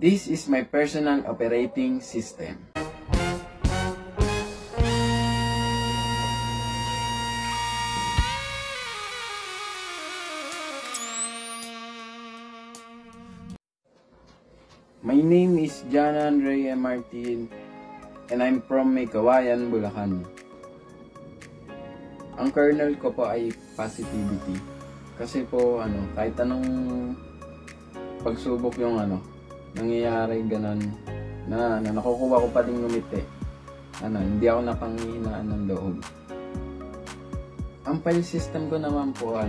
This is my personal operating system. My name is Janan Rey Martin and I'm from Maykawayan, Bulacan. Ang kernel ko po ay positivity. Kasi po kahit anong pagsubok yung nangyayari ganun na nakukuha ko pa din ngumiti. Hindi ako napanghihinaan ng loob. Ang file system ko naman po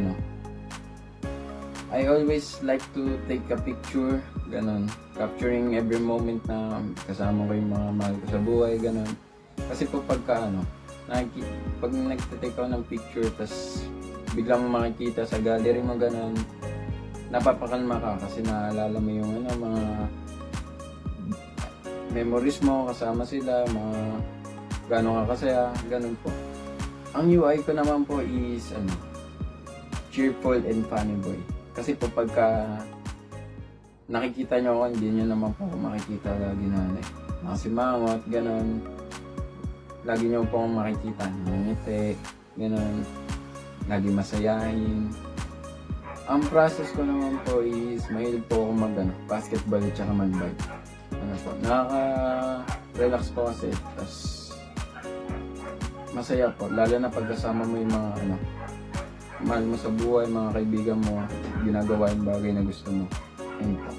I always like to take a picture, ganun. Capturing every moment na kasama ko yung mga mahal ko sa buhay, ganun. Kasi po pagka pag nagtitake ako ng picture, tas biglang makikita sa gallery mo, ganun, napapakalma ka kasi naalala mo yung mga memories mo, kasama sila, mga gano'n ka kasaya, ganun po. Ang UI ko naman po is cheerful and funny boy. Kasi po pagka nakikita nyo ako, hindi nyo naman po ako makikita lagi na nakasimangot, gano'n. Lagi nyo po akong makikita, nangiti, gano'n. Lagi masayahin. Ang process ko naman po is mahilig po ako basketball at saka man-bike. Nakaka-relax po kasi, tas masaya po, lalo na pagkasama mo yung mga mahal mo sa buhay, mga kaibigan mo, ginagawa yung bagay na gusto mo. Ayun po.